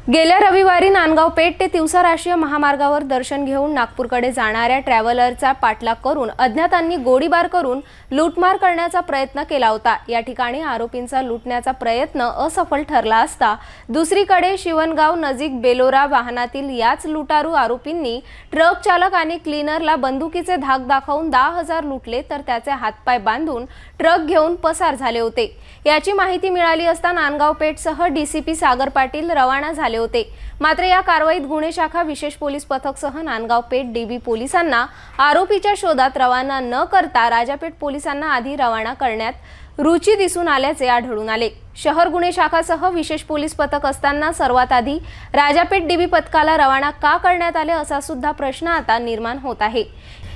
गेल्या रविवारी नांदगाव पेठ ते तिवसा राष्ट्रीय महामार्गावर दर्शन घेऊन नागपूरकडे जाणाऱ्या ट्रॅव्हलरचा पाठलाग करून अज्ञातांनी गोळीबार करून लूटमार करण्याचा प्रयत्न केला होता। या ठिकाणी आरोपींचा लुटण्याचा प्रयत्न असफल ठरला असता दुसरीकडे शिवणगाव नजीक बेलोरा वाहनातील याच लुटारू आरोपींनी ट्रक चालक आणि क्लीनरला बंदुकीचे धाक दाखवून 10,000 लुटले, तर त्याचे हातपाय बांधून ट्रक घेऊन पसार झाले होते। याची माहिती मिळाली असता नांदगाव पेठसह डीसीपी सागर पाटील रवाना झाले होते। मात्र या कारवाईत गुन्हे शाखा विशेष पोलीस पथकसह नांदगाव पेठ डीबी पोलिसांना आरोपीच्या शोधात रवाना न करता राजापेठ पोलिसांना आधी रवाना करण्यात रुची दिसून आल्याचे आढळून आले। शहर गुन्हे शाखासह विशेष पोलीस पथक असताना सर्वात आधी राजापेठ डीबी पथकाला रवाना का करण्यात आले असा सुद्धा प्रश्न आता निर्माण होत आहे।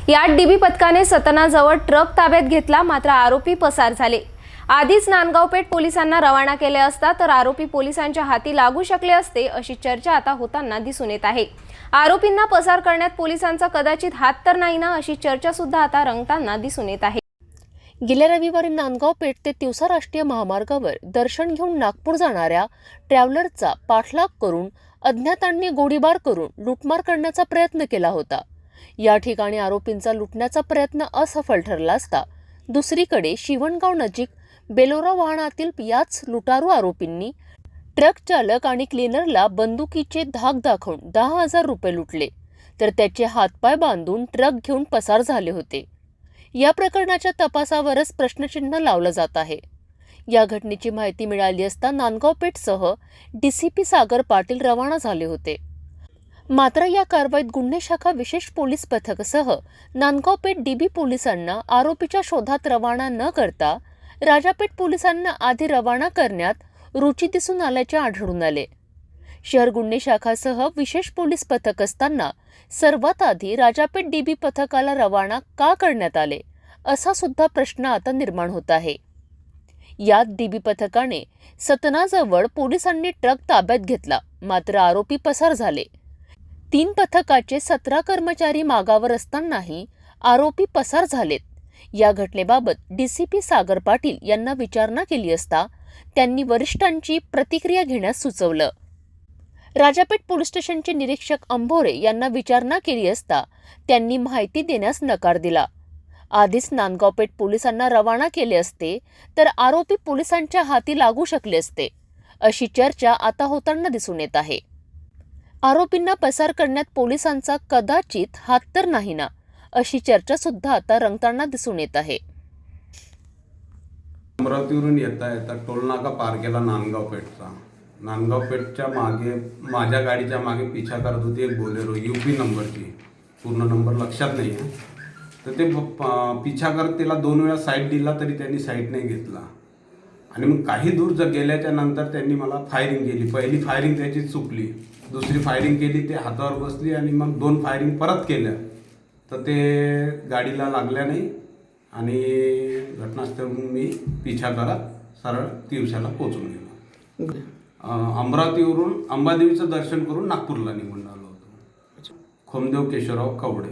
यात डीबी पथकाने सतनाजवळ ट्रक ताब्यात घेतला, मात्र आरोपी पसार झाले। आधीच नांदगाव पेठ पोलिसांना रवाना केले असता तर आरोपी पोलिसांच्या हाती लागू शकले असते, अशी चर्चा आता होताना दिसून येत आहे। आरोपींना पसार करण्यात पोलिसांचा कदाचित हात तर नाही ना, अशी चर्चा सुद्धा आता रंगताना दिसून येत आहे। गेल्या रविवारी नांदगाव पेठ ते तिवसा राष्ट्रीय महामार्गावर दर्शन घेऊन नागपूर जाणाऱ्या ट्रॅव्हलरचा पाठलाग करून अज्ञातांनी गोळीबार करून लूटमार करण्याचा प्रयत्न केला होता। या ठिकाणी आरोपींचा लुटण्याचा प्रयत्न असफल ठरला असता दुसरीकडे शिवणगाव नजीक बेलोरा वाहनातील याच लुटारू आरोपींनी ट्रक चालक आणि क्लीनरला बंदुकीचे धाक दाखवून 10,000 रुपये लुटले, तर त्याचे हातपाय बांधून ट्रक घेऊन पसार झाले होते। या प्रकरणाच्या तपासावरच प्रश्नचिन्ह लावलं जात आहे। या घटनेची माहिती मिळाली असता नांदगाव पेठसह डीसीपी सागर पाटील रवाना झाले होते। मात्र या कारवाईत गुन्हे शाखा विशेष पोलीस पथकसह नांदगाव पेठ डीबी पोलिसांना आरोपीच्या शोधात रवाना न करता राजापेठ पोलिसांना आधी रवाना करण्यात रुची दिसून आल्याचे आढळून आले। शहर गुन्हे शाखासह विशेष पोलीस पथक असताना सर्वात आधी राजापेठ डीबी पथकाला रवाना का करण्यात आले असा सुद्धा प्रश्न आता निर्माण होत आहे। यात डीबी पथकाने सतनाजवळ पोलिसांनी ट्रक ताब्यात घेतला, मात्र आरोपी पसार झाले। 3 पथकाचे 17 कर्मचारी मागावर असतानाही आरोपी पसार झालेत। या घटनेबाबत डीसीपी सागर पाटील यांना विचारणा केली असता त्यांनी वरिष्ठांची प्रतिक्रिया घेण्यास सुचवलं। राजापेठ पोलीस स्टेशनचे निरीक्षक अंभोरे यांना विचारणा केली असता त्यांनी माहिती देण्यास नकार दिला। आधीच नांदगाव पेठ पोलिसांना रवाना केले असते तर आरोपी पोलिसांच्या हाती लागू शकले असते, अशी चर्चा आता होताना दिसून येत आहे। आरोपींना पसार करण्यात पोलिसांचा कदाचित हात तर नाही ना, अशी चर्चा सुद्धा आता रंगताना दिसून येत आहे। अमरावतीवरून येता टोलनाका पार केला नांदगाव पेठचा। नांदगाव पेठच्या मागे माझ्या गाडीच्या मागे पिछा करत होती एक बोलेरो यूपी नंबरची, पूर्ण नंबर लक्षात नाही आहे। तर ते पिछा करत त्याला 2 वेळा साईड दिला तरी त्यांनी साईड नाही घेतला आणि मग काही दूर गेल्याच्या नंतर त्यांनी मला फायरिंग केली। पहिली फायरिंग त्याची चुकली, दुसरी फायरिंग केली, ते हातावर बसली आणि मग 2 फायरिंग परत केल्या, तर ते गाडीला लागल्या नाही आणि घटनास्थळावरून मी पिछा करत सरळ तिवसाला पोहोचून गेलो। अंबादेवीचं दर्शन करून नागपूरला निघून आलो होतो। खोमदेव केशवराव कवडे।